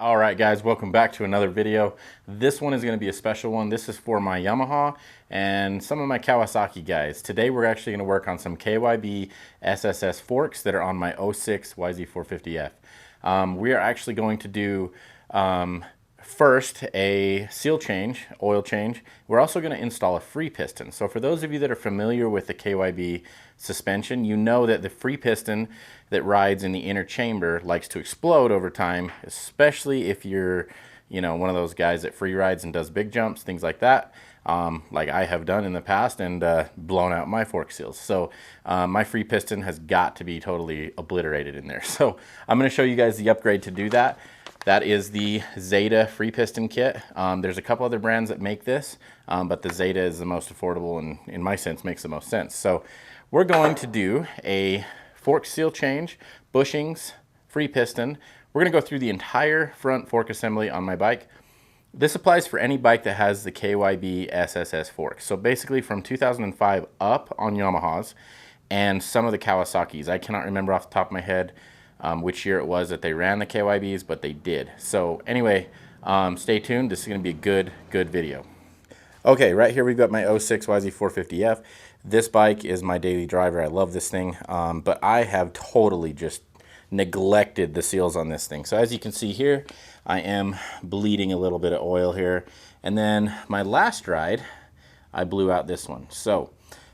All right, guys, welcome back to another video. This one is going to be a special one. This is for my Yamaha and some of my Kawasaki guys. Today we're actually going to work on some KYB SSS forks that are on my 06 YZ450F. We are actually going to do first a seal change, oil change. We're also going to install a free piston. So for those of you that are familiar with the KYB suspension, you know that the free piston that rides in the inner chamber likes to explode over time, especially if you're, one of those guys that free rides and does big jumps, things like that, like I have done in the past and blown out my fork seals. So my free piston has got to be totally obliterated in there. So I'm going to show you guys the upgrade to do that. That is the Zeta free piston kit. There's a couple other brands that make this, but the Zeta is the most affordable and in my sense makes the most sense. So we're going to do a fork seal change, bushings, free piston. We're going to go through the entire front fork assembly on my bike. This applies for any bike that has the KYB SSS fork. So basically from 2005 up on Yamahas and some of the Kawasaki's. I cannot remember off the top of my head which year it was that they ran the KYBs, but they did. So anyway, stay tuned. This is going to be a good video. Okay, right here we've got my 06 YZ450F. This bike is my daily driver. I love this thing, but I have totally just neglected the seals on this thing. So as you can see here, I am bleeding a little bit of oil here. And then my last ride, I blew out this one. So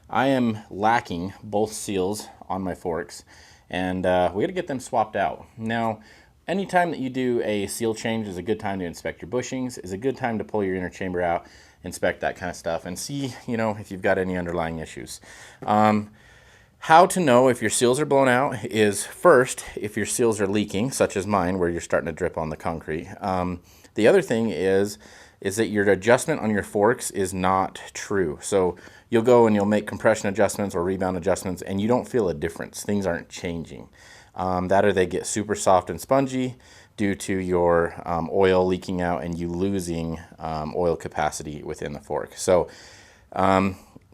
I am lacking both seals on my forks, and we got to get them swapped out. Now, anytime that you do a seal change is a good time to inspect your bushings, is a good time to pull your inner chamber out, inspect that kind of stuff, and see, if you've got any underlying issues. How to know if your seals are blown out is first, if your seals are leaking, such as mine, where you're starting to drip on the concrete. The other thing is that your adjustment on your forks is not true. So you'll go and you'll make compression adjustments or rebound adjustments, and you don't feel a difference. Things aren't changing. That or they get super soft and spongy due to your oil leaking out and you losing oil capacity within the fork. So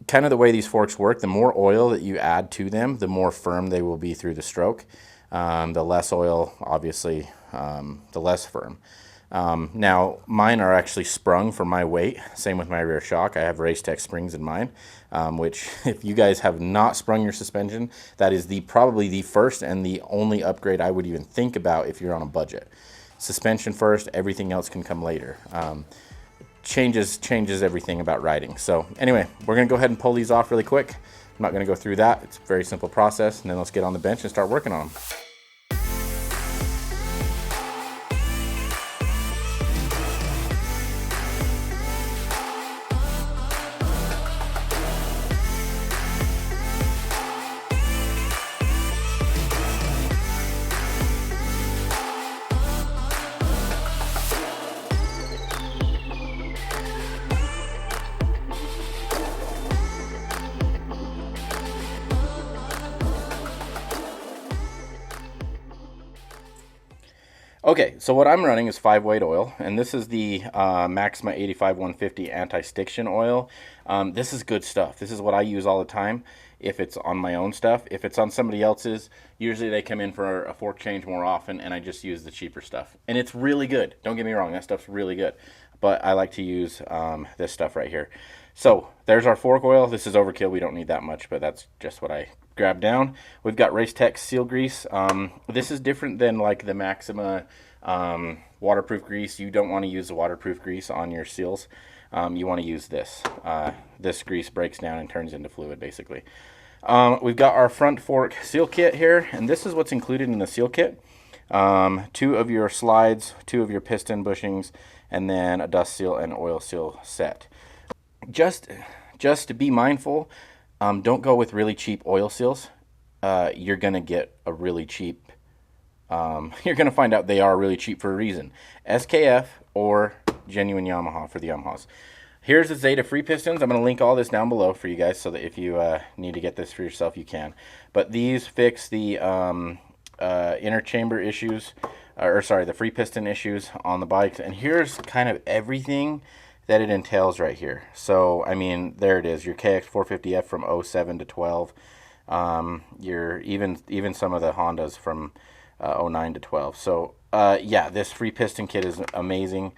kind of the way these forks work, the more oil that you add to them, the more firm they will be through the stroke. The less oil, obviously, the less firm. Now, mine are actually sprung for my weight. Same with my rear shock. I have Racetech springs in mine, which if you guys have not sprung your suspension, that is probably the first and the only upgrade I would even think about if you're on a budget. Suspension first, everything else can come later. Changes everything about riding. So anyway, we're going to go ahead and pull these off really quick. I'm not going to go through that. It's a very simple process. And then let's get on the bench and start working on them. Okay, so what I'm running is 5-weight oil, and this is the Maxima 85 150 anti-stiction oil. This is good stuff. This is what I use all the time if it's on my own stuff. If it's on somebody else's, usually they come in for a fork change more often, and I just use the cheaper stuff. And it's really good. Don't get me wrong, that stuff's really good. But I like to use this stuff right here. So there's our fork oil. This is overkill. We don't need that much, but that's just what I grabbed down. We've got Racetech seal grease. This is different than like the Maxima waterproof grease. You don't want to use the waterproof grease on your seals. You want to use this. This grease breaks down and turns into fluid basically. We've got our front fork seal kit here, and this is what's included in the seal kit. 2 of your slides, 2 of your piston bushings, and then a dust seal and oil seal set. Just to be mindful, don't go with really cheap oil seals. You're going to get a really cheap, you're going to find out they are really cheap for a reason. SKF or genuine Yamaha for the Yamahas. Here's the Zeta free pistons. I'm going to link all this down below for you guys so that if you need to get this for yourself, you can. But these fix the inner chamber issues, the free piston issues on the bikes. And here's kind of everything that it entails right here. So, I mean, there it is, your KX450F from 07 to 12. Your even some of the Hondas from 09 to 12. So Yeah, this free piston kit is amazing.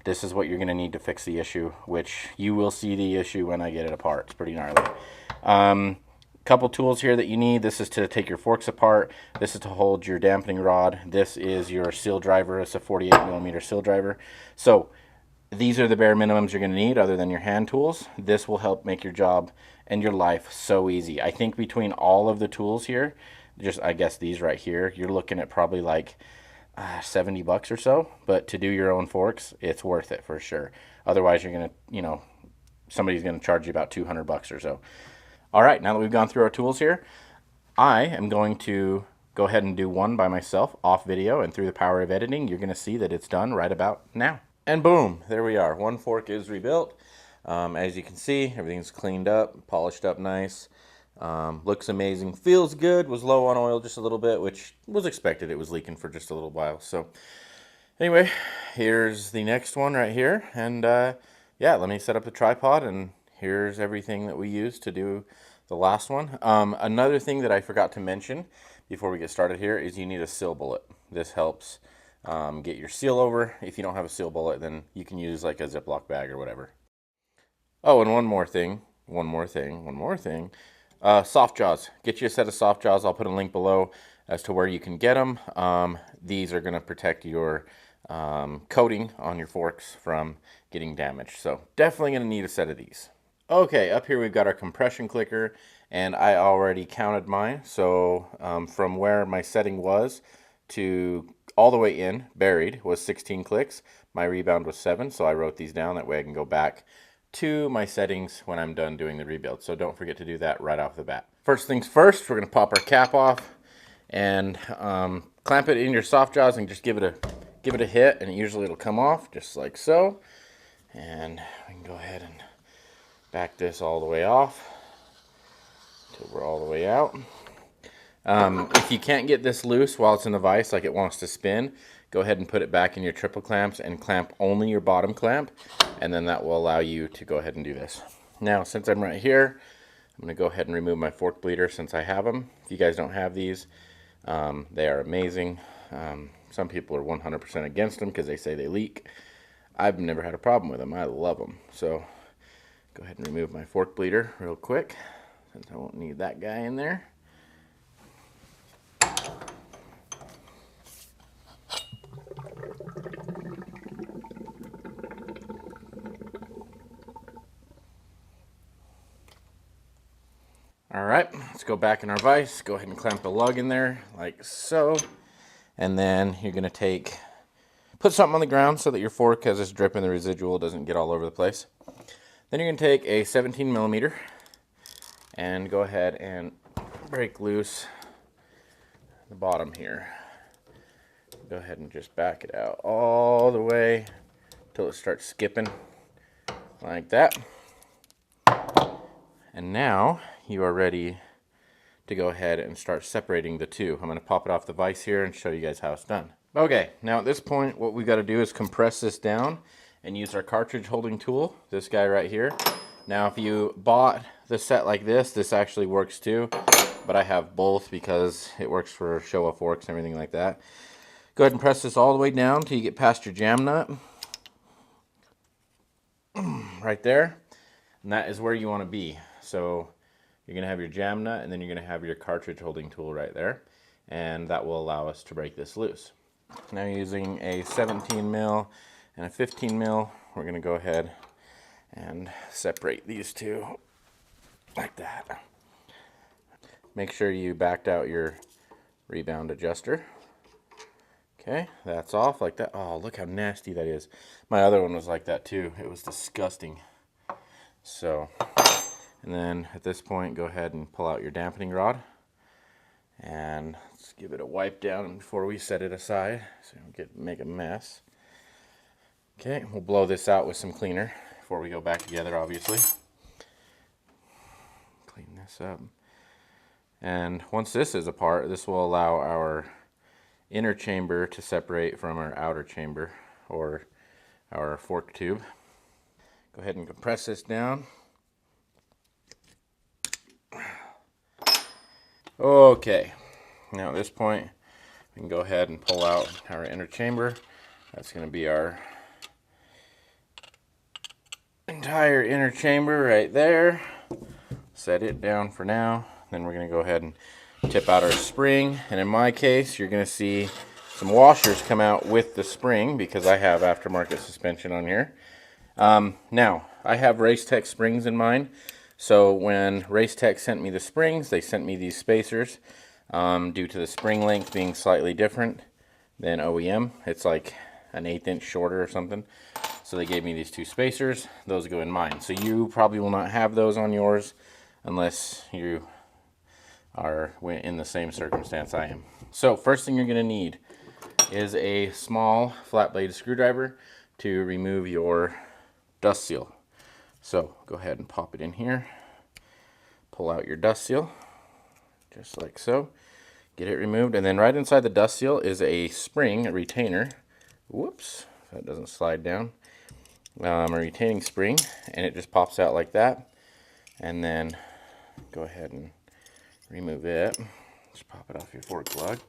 This is what you're going to need to fix the issue, which you will see the issue when I get it apart. It's pretty gnarly. Couple tools here that you need. This is to take your forks apart. This is to hold your dampening rod. This is your seal driver. It's a 48mm seal driver. So these are the bare minimums you're going to need other than your hand tools. This will help make your job and your life so easy. I think between all of the tools here, just I guess these right here, you're looking at probably like 70 bucks or so. But to do your own forks, it's worth it for sure. Otherwise, you're going to, somebody's going to charge you about 200 bucks or so. All right, now that we've gone through our tools here, I am going to go ahead and do one by myself off video, and through the power of editing, you're going to see that it's done right about now. And boom, there we are. One fork is rebuilt. As you can see, everything's cleaned up, polished up nice. Looks amazing, feels good. Was low on oil just a little bit, which was expected. It was leaking for just a little while. So anyway, here's the next one right here. And yeah, let me set up the tripod, and here's everything that we used to do the last one. Another thing that I forgot to mention before we get started here is you need a seal bullet. This helps get your seal over. If you don't have a seal bullet, then you can use like a Ziploc bag or whatever. Oh, and one more thing. Soft jaws. Get you a set of soft jaws. I'll put a link below as to where you can get them. These are going to protect your coating on your forks from getting damaged. So definitely going to need a set of these. Okay, up here we've got our compression clicker, and I already counted mine. So from where my setting was to all the way in, buried, was 16 clicks. My rebound was 7, so I wrote these down. That way I can go back to my settings when I'm done doing the rebuild. So don't forget to do that right off the bat. First things first, we're going to pop our cap off and clamp it in your soft jaws and just give it a hit, and usually it'll come off just like so. And we can go ahead and back this all the way off until we're all the way out. If you can't get this loose while it's in the vise, like it wants to spin, go ahead and put it back in your triple clamps and clamp only your bottom clamp, and then that will allow you to go ahead and do this. Now, since I'm right here, I'm going to go ahead and remove my fork bleeder since I have them. If you guys don't have these, they are amazing. Some people are 100% against them because they say they leak. I've never had a problem with them. I love them. So go ahead and remove my fork bleeder real quick, since I won't need that guy in there. All right, let's go back in our vise. Go ahead and clamp the lug in there like so. And then you're gonna put something on the ground so that your fork has this drip and the residual doesn't get all over the place. Then you're gonna take a 17mm and go ahead and break loose the bottom here. Go ahead and just back it out all the way until it starts skipping like that. And now you are ready to go ahead and start separating the two. I'm going to pop it off the vise here and show you guys how it's done. Okay, now at this point what we got to do is compress this down and use our cartridge holding tool, this guy right here. Now if you bought the set like this actually works too, but I have both because it works for Showa forks and everything like that. Go ahead and press this all the way down until you get past your jam nut. Right there. And that is where you want to be. So you're going to have your jam nut, and then you're going to have your cartridge holding tool right there. And that will allow us to break this loose. Now using a 17mm and a 15mm, we're going to go ahead and separate these two like that. Make sure you backed out your rebound adjuster. Okay, that's off like that. Oh, look how nasty that is. My other one was like that too. It was disgusting. So, and then at this point, go ahead and pull out your dampening rod. And let's give it a wipe down before we set it aside so we don't make a mess. Okay, we'll blow this out with some cleaner before we go back together, obviously. Clean this up. And once this is apart, this will allow our inner chamber to separate from our outer chamber, or our fork tube. Go ahead and compress this down. Okay, now at this point We can go ahead and pull out our inner chamber. That's going to be our entire inner chamber right there. Set it down for now. Then we're going to go ahead and tip out our spring. And in my case, you're going to see some washers come out with the spring because I have aftermarket suspension on here. Now, I have Racetech springs in mine. So when Racetech sent me the springs, they sent me these spacers. Due to the spring length being slightly different than OEM. It's like an 1/8 inch shorter or something. So they gave me these 2 spacers. Those go in mine. So you probably will not have those on yours unless you are in the same circumstance I am. So first thing you're going to need is a small flat blade screwdriver to remove your dust seal. So go ahead and pop it in here. Pull out your dust seal, just like so. Get it removed, and then right inside the dust seal is a spring, a retainer. Whoops, that doesn't slide down. A retaining spring, and it just pops out like that. And then go ahead and remove it. Just pop it off your fork plug.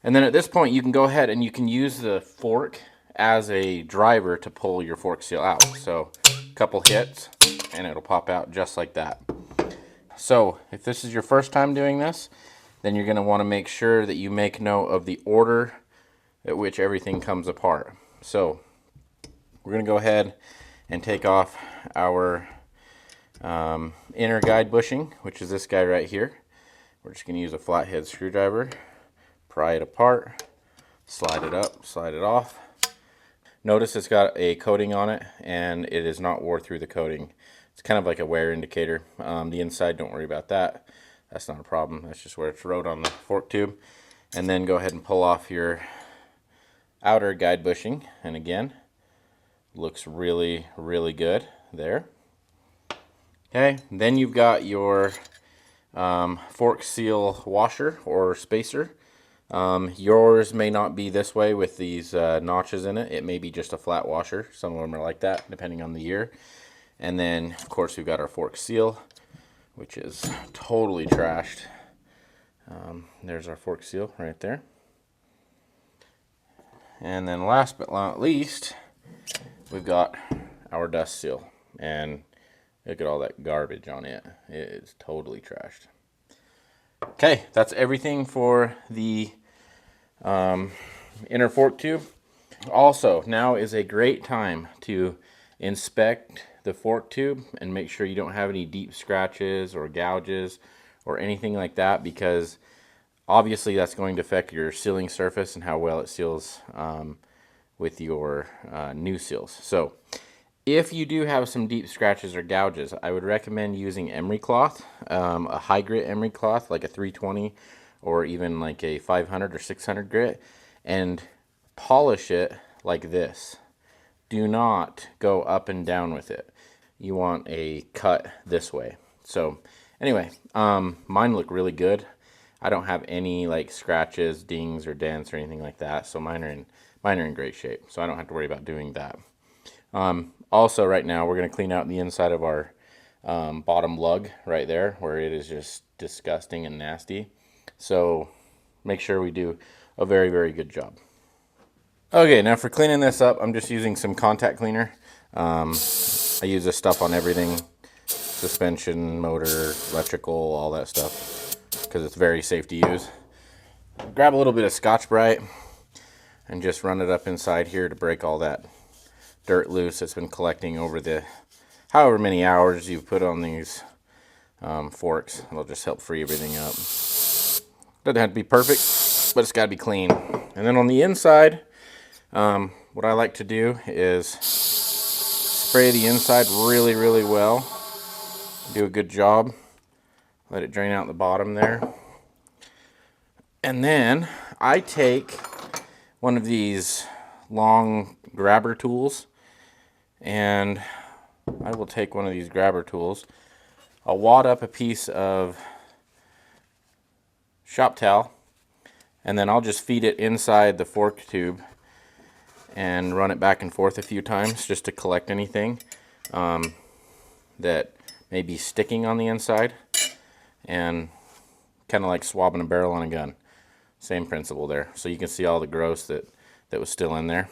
And then at this point, you can go ahead and you can use the fork as a driver to pull your fork seal out. So a couple hits, and it'll pop out just like that. So if this is your first time doing this, then you're going to want to make sure that you make note of the order at which everything comes apart. So we're going to go ahead and take off our inner guide bushing, which is this guy right here. We're just going to use a flathead screwdriver, pry it apart, slide it up, slide it off. Notice it's got a coating on it, and it is not wore through the coating. It's kind of like a wear indicator. The inside, don't worry about that. That's not a problem. That's just where it's wrote on the fork tube. And then go ahead and pull off your outer guide bushing. And again, looks really, really good there. Okay, then you've got your fork seal washer or spacer. Yours may not be this way with these notches in it. It may be just a flat washer. Some of them are like that, depending on the year. And then, of course, we've got our fork seal, which is totally trashed. There's our fork seal right there. And then last but not least, we've got our dust seal. And look at all that garbage on it. It is totally trashed. Okay, that's everything for the inner fork tube. Also, now is a great time to inspect the fork tube and make sure you don't have any deep scratches or gouges or anything like that, because obviously that's going to affect your sealing surface and how well it seals with your new seals. So if you do have some deep scratches or gouges, I would recommend using emery cloth, a high grit emery cloth like a 320 or even like a 500 or 600 grit, and polish it like this. Do not go up and down with it. You want a cut this way. So anyway, mine look really good. I don't have any like scratches, dings, or dents or anything like that. So mine are in great shape. So I don't have to worry about doing that. Also right now we're going to clean out the inside of our bottom lug right there, where it is just disgusting and nasty. So make sure we do a very, very good job. Okay, now for cleaning this up, I'm just using some contact cleaner. I use this stuff on everything, suspension, motor, electrical, all that stuff, because it's very safe to use. Grab a little bit of Scotch-Brite and just run it up inside here to break all that dirt loose that's been collecting over the however many hours you've put on these forks. It'll just help free everything up. Doesn't have to be perfect, but it's got to be clean. And then on the inside, what I like to do is spray the inside really, really well. Do a good job. Let it drain out the bottom there. And then I take one of these long grabber tools, and I will take one of these grabber tools. I'll wad up a piece of shop towel, and then I'll just feed it inside the fork tube and run it back and forth a few times just to collect anything that may be sticking on the inside, and kind of like swabbing a barrel on a gun. Same principle there. So you can see all the gross that was still in there.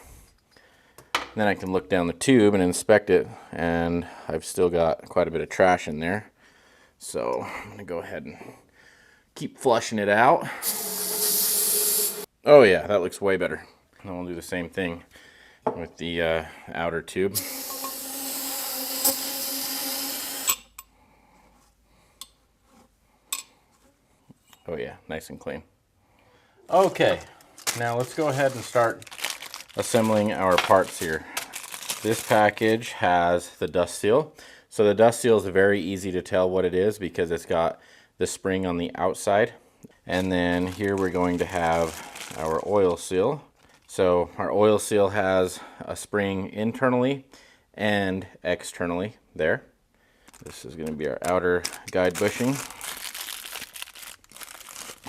And then I can look down the tube and inspect it, and I've still got quite a bit of trash in there. So I'm gonna go ahead and keep flushing it out. Oh yeah, that looks way better. And we'll do the same thing with the outer tube. Oh yeah, nice and clean. Okay, now let's go ahead and start assembling our parts here. This package has the dust seal. So the dust seal is very easy to tell what it is because it's got the spring on the outside. And then here we're going to have our oil seal. So our oil seal has a spring internally and externally there. This is going to be our outer guide bushing.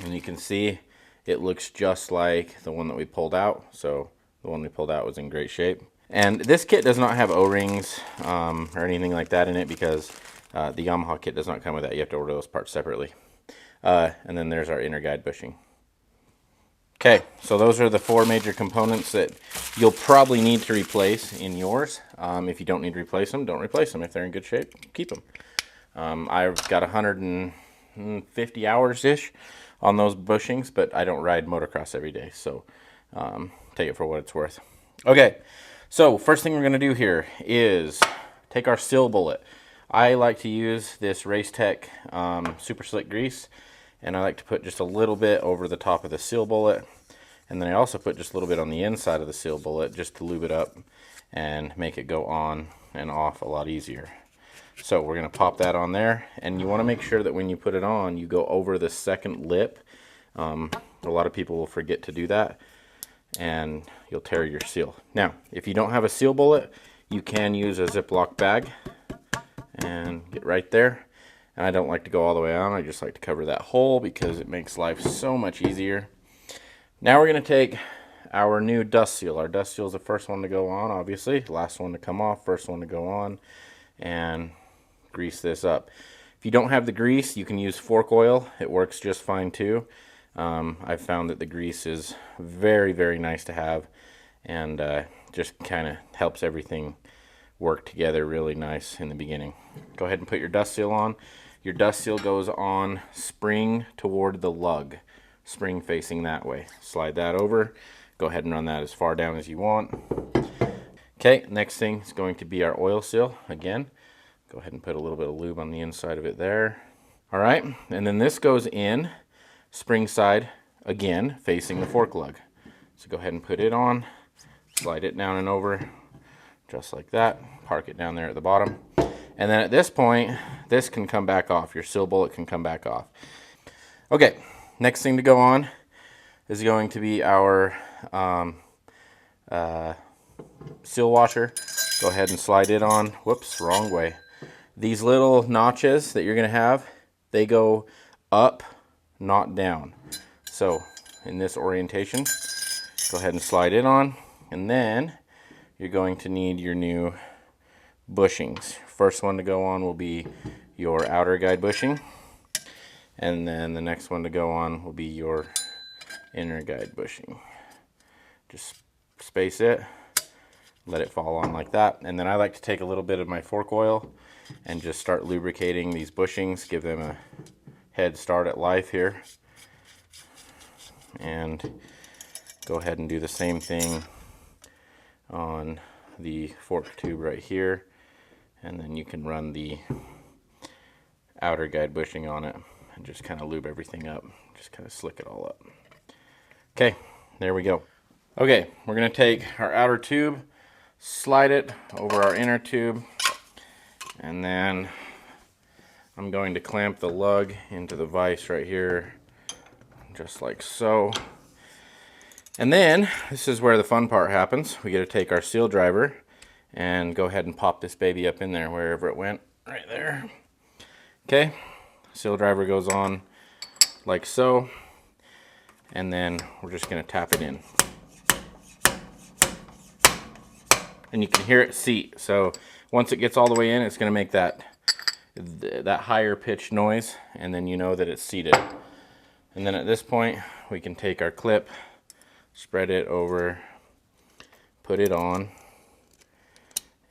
And you can see it looks just like the one that we pulled out. So the one we pulled out was in great shape. And this kit does not have O-rings or anything like that in it because the Yamaha kit does not come with that. You have to order those parts separately. And then there's our inner guide bushing. Okay, so those are the 4 major components that you'll probably need to replace in yours. If you don't need to replace them, don't replace them. If they're in good shape, keep them. I've got 150 hours-ish on those bushings, but I don't ride motocross every day, so take it for what it's worth. Okay, so first thing we're going to do here is take our seal bullet. I like to use this Race Tech Super Slick Grease, and I like to put just a little bit over the top of the seal bullet, and then I also put just a little bit on the inside of the seal bullet just to lube it up and make it go on and off a lot easier. So we're going to pop that on there, and you want to make sure that when you put it on, you go over the second lip. A lot of people will forget to do that, and you'll tear your seal. Now, if you don't have a seal bullet, you can use a Ziploc bag and get right there. And I don't like to go all the way on. I just like to cover that hole because it makes life so much easier. Now we're going to take our new dust seal. Our dust seal is the first one to go on, obviously. Last one to come off, first one to go on. And grease this up. If you don't have the grease, you can use fork oil. It works just fine too. I've found that the grease is very, very nice to have, and just kind of helps everything work together really nice in the beginning. Go ahead and put your dust seal on. Your dust seal goes on spring toward the lug, spring facing that way. Slide that over. Go ahead and run that as far down as you want. Okay, next thing is going to be our oil seal. Again, go ahead and put a little bit of lube on the inside of it there. All right, and then this goes in spring side again, facing the fork lug. So go ahead and put it on, slide it down and over, just like that. Park it down there at the bottom. And then at this point, this can come back off. Your seal bullet can come back off. Okay, next thing to go on is going to be our seal washer. Go ahead and slide it on. Whoops, wrong way. These little notches that you're going to have, they go up, not down. So in this orientation, go ahead and slide it on, and then you're going to need your new bushings. First one to go on will be your outer guide bushing, and then the next one to go on will be your inner guide bushing. Just space it, let it fall on like that, and then I like to take a little bit of my fork oil and just start lubricating these bushings, give them a head start at life here, and go ahead and do the same thing on the fork tube right here, and then you can run the outer guide bushing on it and just kind of lube everything up, just kind of slick it all up. Okay, there we go. Okay, we're going to take our outer tube, slide it over our inner tube, and then I'm going to clamp the lug into the vise right here, just like so. And then, this is where the fun part happens. We get to take our seal driver and go ahead and pop this baby up in there, wherever it went, right there. Okay, seal driver goes on like so, and then we're just gonna tap it in. And you can hear it seat. So once it gets all the way in, it's gonna make that higher pitched noise, and then you know that it's seated. And then at this point, we can take our clip, spread it over, put it on,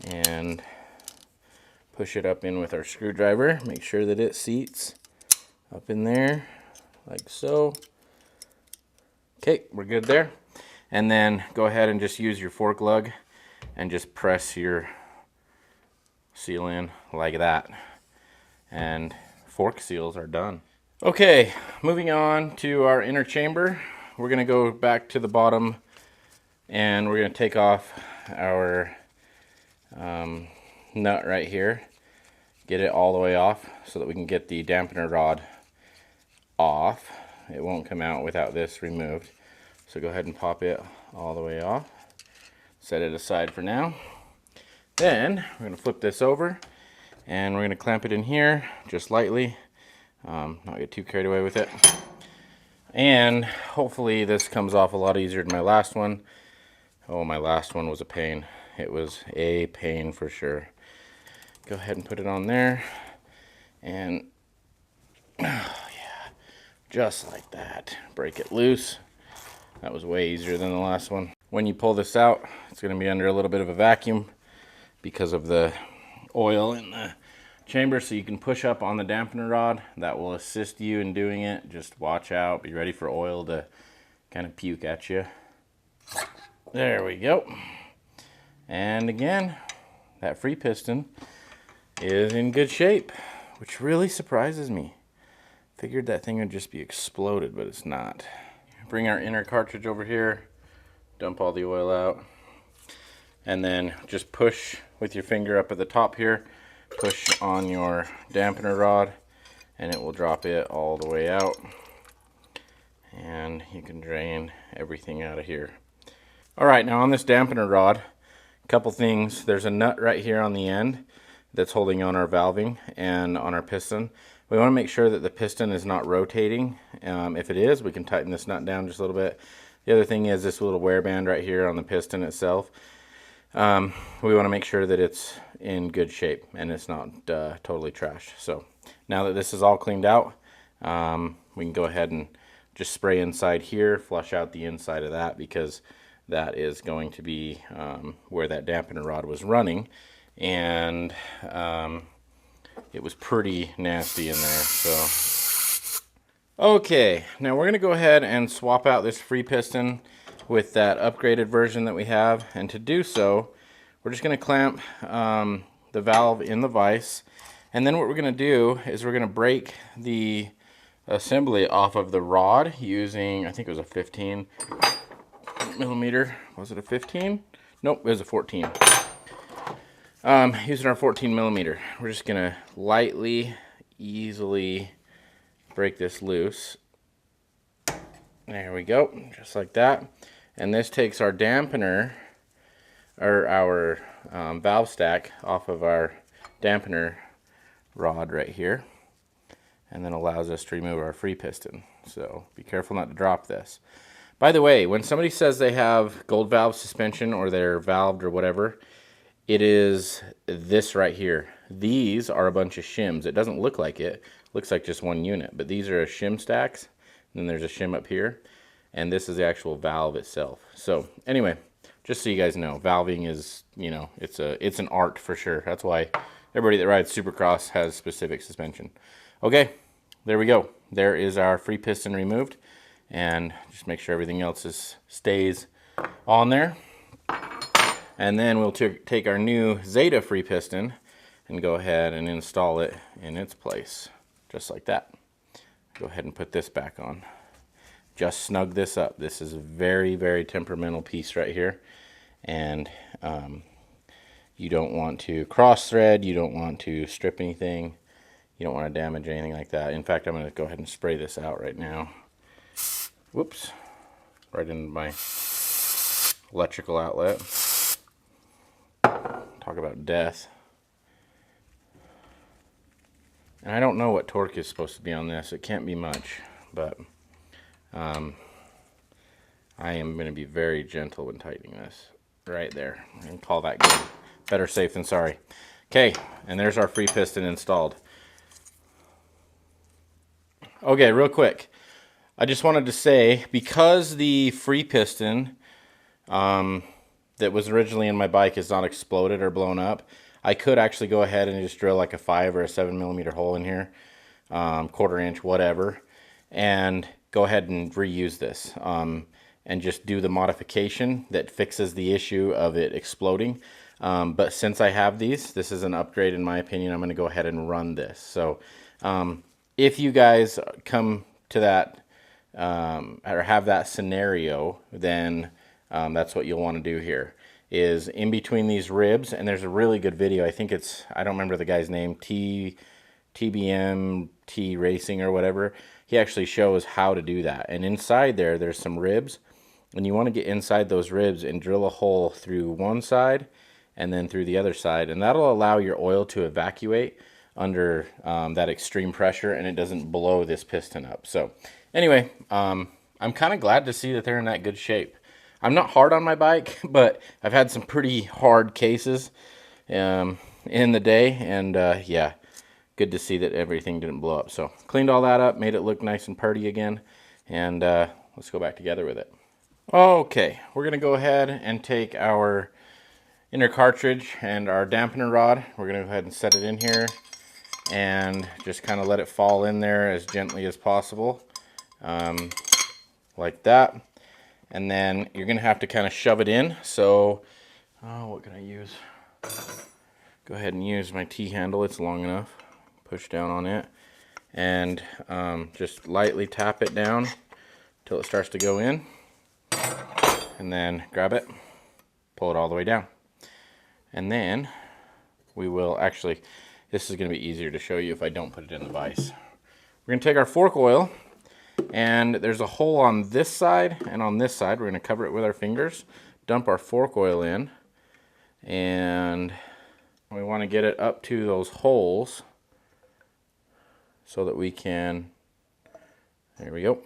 and push it up in with our screwdriver. Make sure that it seats up in there, like so. Okay, we're good there. And then go ahead and just use your fork lug and just press your seal in like that. And fork seals are done. Okay, moving on to our inner chamber. We're gonna go back to the bottom and we're gonna take off our nut right here, get it all the way off so that we can get the dampener rod off. It won't come out without this removed. So go ahead and pop it all the way off. Set it aside for now. Then we're gonna flip this over and we're gonna clamp it in here just lightly. Not get too carried away with it. And hopefully this comes off a lot easier than my last one. Oh, my last one was a pain. It was a pain for sure. Go ahead and put it on there. And oh yeah, just like that. Break it loose. That was way easier than the last one. When you pull this out, it's gonna be under a little bit of a vacuum because of the oil in the chamber, so you can push up on the dampener rod. That will assist you in doing it. Just watch out, be ready for oil to kind of puke at you. There we go. And again, that free piston is in good shape, which really surprises me. Figured that thing would just be exploded, but it's not. Bring our inner cartridge over here, dump all the oil out, and then just push with your finger up at the top here, push on your dampener rod, and it will drop it all the way out. And you can drain everything out of here. All right, now on this dampener rod, a couple things. There's a nut right here on the end that's holding on our valving and on our piston. We want to make sure that the piston is not rotating. If it is, we can tighten this nut down just a little bit. The other thing is this little wear band right here on the piston itself. We want to make sure that it's in good shape and it's not totally trashed. So now that this is all cleaned out, we can go ahead and just spray inside here, flush out the inside of that, because that is going to be where that dampener rod was running. And it was pretty nasty in there. So okay, now we're gonna go ahead and swap out this free piston with that upgraded version that we have. And to do so, we're just gonna clamp the valve in the vise. And then what we're gonna do is we're gonna break the assembly off of the rod using, I think it was a 15 millimeter. Was it a 15? Nope, it was a 14. Using our 14 millimeter, we're just gonna lightly, easily break this loose. There we go, just like that. And this takes our dampener, or our valve stack, off of our dampener rod right here, and then allows us to remove our free piston. So be careful not to drop this. By the way, when somebody says they have gold valve suspension or they're valved or whatever, it is this right here. These are a bunch of shims. It doesn't look like it. Looks like just one unit, but these are shim stacks. And then there's a shim up here, and this is the actual valve itself. So anyway, just so you guys know, valving is, you know, it's an art for sure. That's why everybody that rides Supercross has specific suspension. Okay, there we go. There is our free piston removed, and just make sure everything else stays on there. And then we'll take our new Zeta free piston and go ahead and install it in its place, just like that. Go ahead and put this back on. Just snug this up. This is a very, very temperamental piece right here. And you don't want to cross thread, you don't want to strip anything, you don't want to damage anything like that. In fact, I'm going to go ahead and spray this out right now. Whoops, right into my electrical outlet. Talk about death. And I don't know what torque is supposed to be on this. It can't be much, but I am going to be very gentle when tightening this. Right there. And call that good. Better safe than sorry. Okay, and there's our free piston installed. Okay, real quick. I just wanted to say, because the free piston that was originally in my bike is not exploded or blown up, I could actually go ahead and just drill like a 5 or a 7 millimeter hole in here, 1/4 inch, whatever, and go ahead and reuse this, and just do the modification that fixes the issue of it exploding. But since I have these, this is an upgrade in my opinion. I'm going to go ahead and run this. So if you guys come to that or have that scenario, then that's what you'll want to do here, is in between these ribs. And there's a really good video, I think it's, I don't remember the guy's name, TBM T Racing or whatever. He actually shows how to do that. And inside there's some ribs, and you want to get inside those ribs and drill a hole through one side and then through the other side, and that'll allow your oil to evacuate under that extreme pressure, and it doesn't blow this piston up. So anyway, I'm kind of glad to see that they're in that good shape. I'm not hard on my bike, but I've had some pretty hard cases in the day, and yeah, good to see that everything didn't blow up. So cleaned all that up, made it look nice and purty again, and let's go back together with it. Okay, we're gonna go ahead and take our inner cartridge and our dampener rod. We're gonna go ahead and set it in here and just kind of let it fall in there as gently as possible, like that. And then you're gonna have to kind of shove it in. So, what can I use? Go ahead and use my T-handle, it's long enough. Push down on it and just lightly tap it down until it starts to go in. And then grab it, pull it all the way down. And then we will actually, this is going to be easier to show you if I don't put it in the vise. We're going to take our fork oil, and there's a hole on this side and on this side. We're going to cover it with our fingers, dump our fork oil in, and we want to get it up to those holes so that we can, there we go,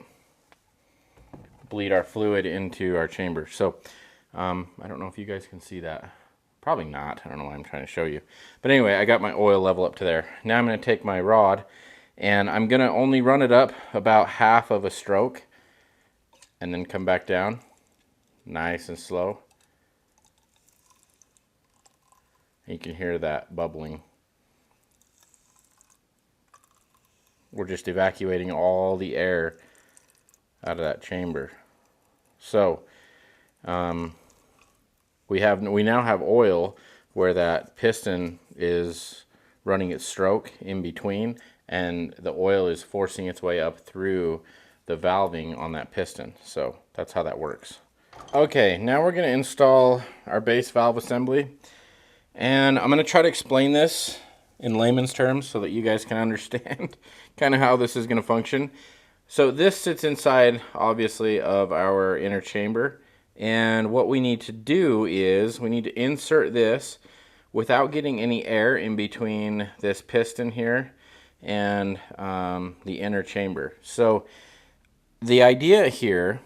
bleed our fluid into our chamber. So I don't know if you guys can see that. Probably not. I don't know why I'm trying to show you. But anyway, I got my oil level up to there. Now I'm going to take my rod, and I'm going to only run it up about half of a stroke and then come back down nice and slow. And you can hear that bubbling. We're just evacuating all the air out of that chamber. So we now have oil where that piston is running its stroke in between, and the oil is forcing its way up through the valving on that piston. So that's how that works. Okay, now we're going to install our base valve assembly, and I'm going to try to explain this in layman's terms so that you guys can understand kind of how this is going to function. So this sits inside, obviously, of our inner chamber. And what we need to do is we need to insert this without getting any air in between this piston here and the inner chamber. So the idea here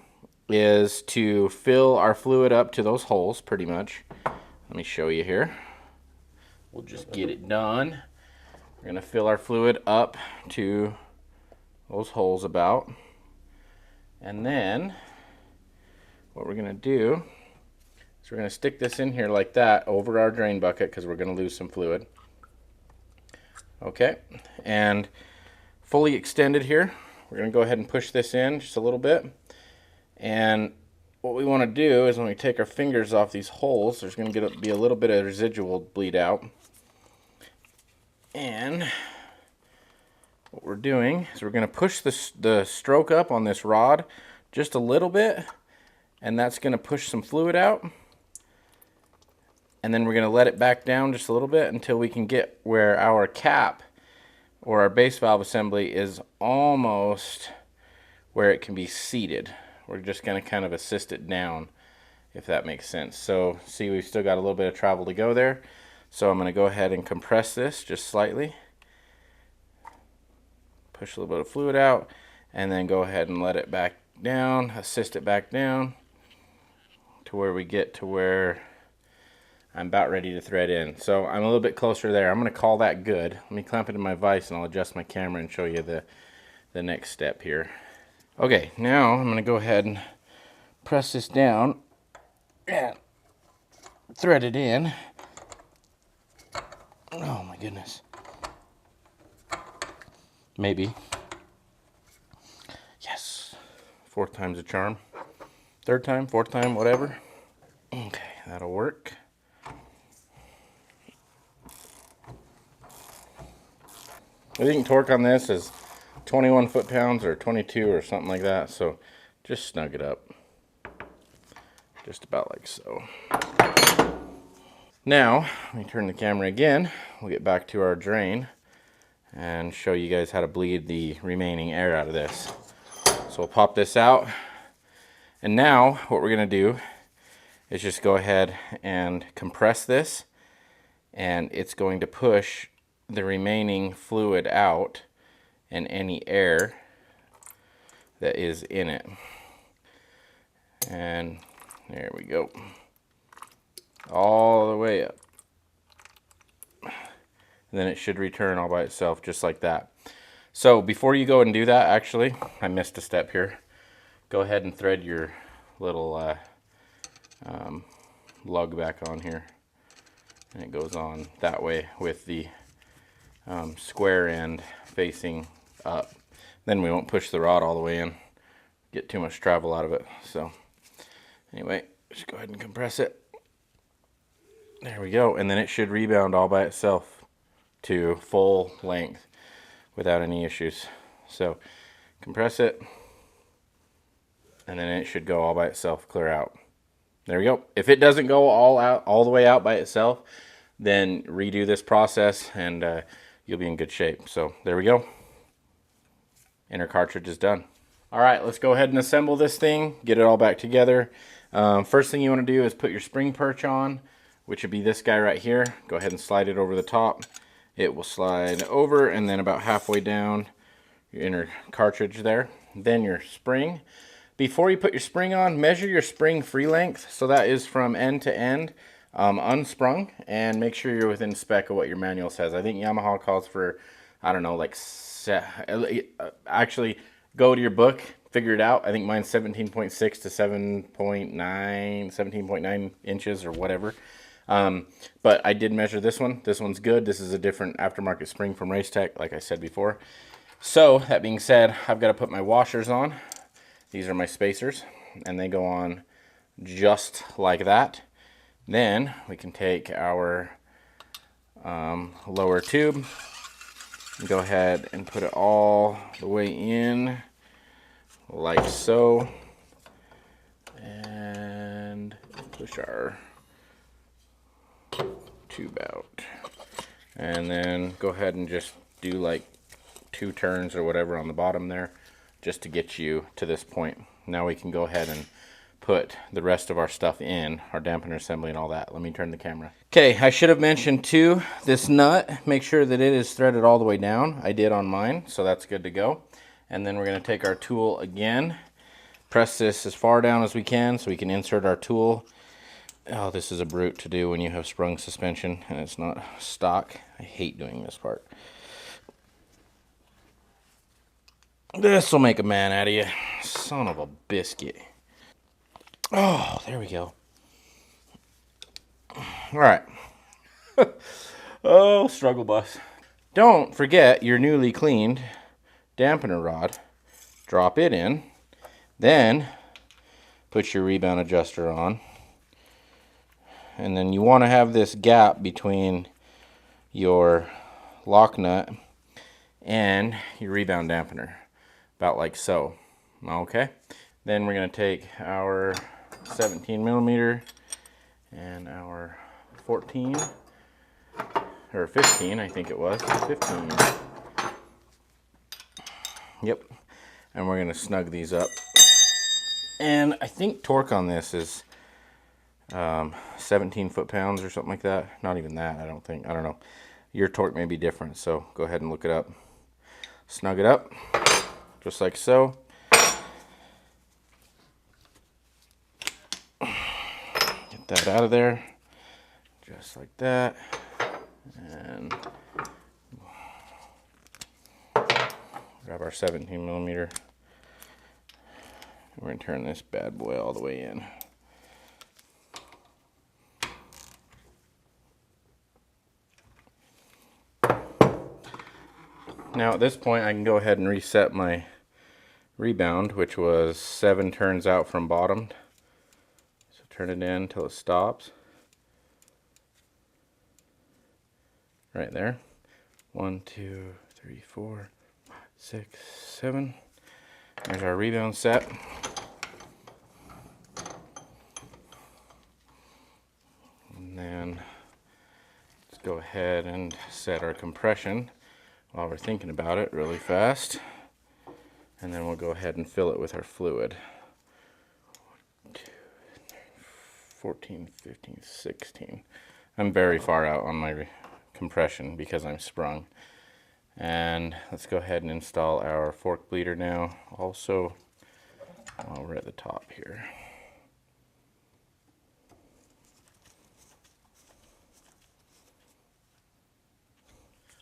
is to fill our fluid up to those holes pretty much. Let me show you here. We'll just get it done. We're going to fill our fluid up to those holes about. And then what we're going to do is we're going to stick this in here like that over our drain bucket, because we're going to lose some fluid. Okay, and fully extended here, we're going to go ahead and push this in just a little bit. And what we want to do is when we take our fingers off these holes, there's going to be a little bit of residual bleed out. And what we're doing is we're going to push the stroke up on this rod just a little bit, and that's going to push some fluid out. And then we're going to let it back down just a little bit until we can get where our cap or our base valve assembly is almost where it can be seated. We're just going to kind of assist it down, if that makes sense. So see, we've still got a little bit of travel to go there. So I'm going to go ahead and compress this just slightly. Push a little bit of fluid out, and then go ahead and let it back down, assist it back down to where we get to where I'm about ready to thread in. So I'm a little bit closer there. I'm going to call that good. Let me clamp it in my vise, and I'll adjust my camera and show you the next step here. Okay, now I'm going to go ahead and press this down and thread it in. Oh my goodness. Maybe. Yes. Fourth time's a charm. Third time, fourth time, whatever. Okay, that'll work. I think torque on this is 21 foot-pounds or 22 or something like that, so just snug it up. Just about like so. Now, let me turn the camera again. We'll get back to our drain and show you guys how to bleed the remaining air out of this. So we'll pop this out. And now, what we're gonna do is just go ahead and compress this, and it's going to push the remaining fluid out and any air that is in it. And there we go. All the way up. And then it should return all by itself just like that. So before you go and do that, actually, I missed a step here. Go ahead and thread your little lug back on here. And it goes on that way with the square end facing up. Then we won't push the rod all the way in, get too much travel out of it. So anyway, just go ahead and compress it. There we go, and then it should rebound all by itself to full length without any issues. So compress it, and then it should go all by itself, clear out. There we go. If it doesn't go all the way out by itself, then redo this process and you'll be in good shape. So there we go. Inner cartridge is done. All right, let's go ahead and assemble this thing, get it all back together. First thing you want to do is put your spring perch on, which would be this guy right here. Go ahead and slide it over the top. It will slide over and then about halfway down your inner cartridge there. Then your spring. Before you put your spring on, measure your spring free length. So that is from end to end, unsprung, and make sure you're within spec of what your manual says. I think Yamaha calls for, I don't know, like, actually go to your book, figure it out. I think mine's 17.6 to 17.9 inches or whatever. But I did measure this one. This one's good. This is a different aftermarket spring from Racetech, like I said before. So that being said, I've got to put my washers on. These are my spacers, and they go on just like that. Then we can take our lower tube and go ahead and put it all the way in like so, and push our tube out, and then go ahead and just do like 2 turns or whatever on the bottom there, just to get you to this point. Now we can go ahead and put the rest of our stuff in, our dampener assembly and all that. Let me turn the camera. Okay, I should have mentioned too, this nut, make sure that it is threaded all the way down. I did on mine, so that's good to go. And then we're going to take our tool again, press this as far down as we can so we can insert our tool. Oh, this is a brute to do when you have sprung suspension and it's not stock. I hate doing this part. This will make a man out of you. Son of a biscuit. Oh, there we go. All right. Oh, struggle bus. Don't forget your newly cleaned dampener rod. Drop it in. Then put your rebound adjuster on. And then you want to have this gap between your lock nut and your rebound dampener. About like so. Okay. Then we're going to take our 17 millimeter and our 14 or 15, I think it was 15. Yep. And we're going to snug these up. And I think torque on this is 17 foot-pounds or something like that. Not even that, I don't think. I don't know. Your torque may be different, so go ahead and look it up. Snug it up, just like so. Get that out of there, just like that. And grab our 17 millimeter We're going to turn this bad boy all the way in. Now at this point I can go ahead and reset my rebound, which was 7 turns out from bottom. So turn it in until it stops. Right there. 1, 2, 3, 4, 5, 6, 7. There's our rebound set. And then let's go ahead and set our compression while we're thinking about it really fast. And then we'll go ahead and fill it with our fluid. 14, 15, 16. I'm very far out on my compression because I'm sprung. And let's go ahead and install our fork bleeder now. Also, while we're at the top here.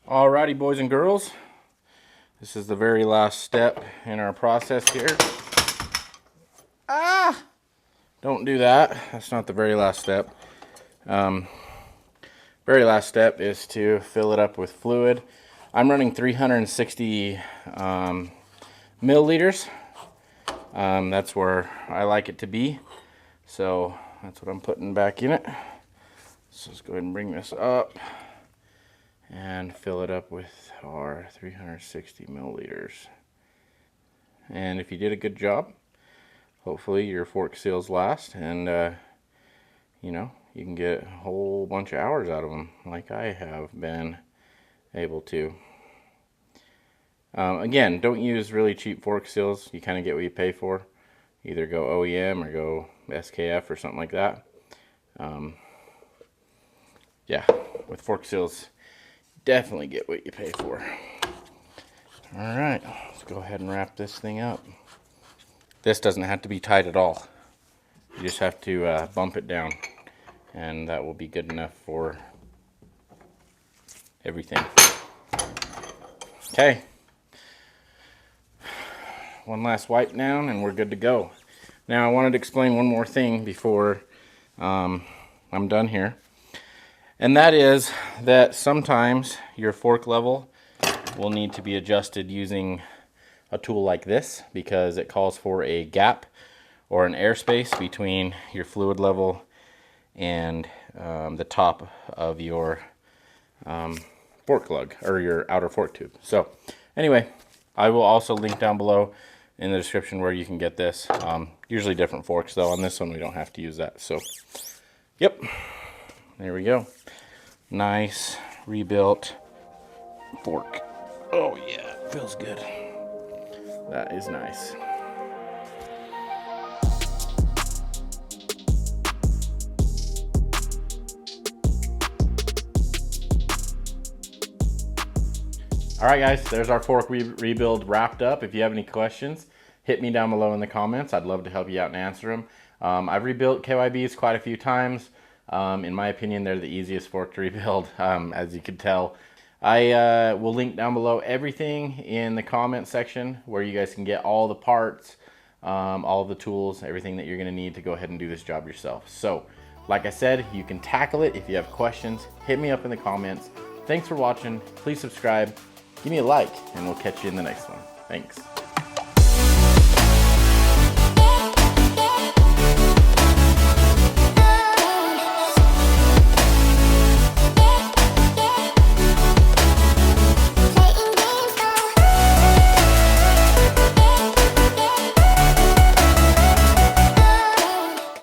Alrighty, boys and girls. This is the very last step in our process here. Ah! Don't do that. That's not the very last step. Very last step is to fill it up with fluid. I'm running 360 milliliters. That's where I like it to be. So that's what I'm putting back in it. So let's go ahead and bring this up and fill it up with our 360 milliliters. And if you did a good job, hopefully your fork seals last, and you know, you can get a whole bunch of hours out of them like I have been able to. Again, don't use really cheap fork seals. You kind of get what you pay for. Either go OEM or go SKF or something like that. Yeah, with fork seals, definitely get what you pay for. Alright, let's go ahead and wrap this thing up. This doesn't have to be tight at all. You just have to bump it down, and that will be good enough for everything. Okay. One last wipe down and we're good to go. Now I wanted to explain one more thing before I'm done here. And that is that sometimes your fork level will need to be adjusted using a tool like this, because it calls for a gap or an airspace between your fluid level and the top of your fork lug, or your outer fork tube. So anyway, I will also link down below in the description where you can get this. Usually different forks though. On this one we don't have to use that. So yep, there we go. Nice rebuilt fork. Oh yeah, feels good. That is nice. Alright guys, there's our fork rebuild wrapped up. If you have any questions, hit me down below in the comments. I'd love to help you out and answer them. I've rebuilt KYBs quite a few times. In my opinion, they're the easiest fork to rebuild, as you could tell. I will link down below everything in the comment section where you guys can get all the parts, all of the tools, everything that you're going to need to go ahead and do this job yourself. So, like I said, you can tackle it. If you have questions, hit me up in the comments. Thanks for watching. Please subscribe. Give me a like, and we'll catch you in the next one. Thanks.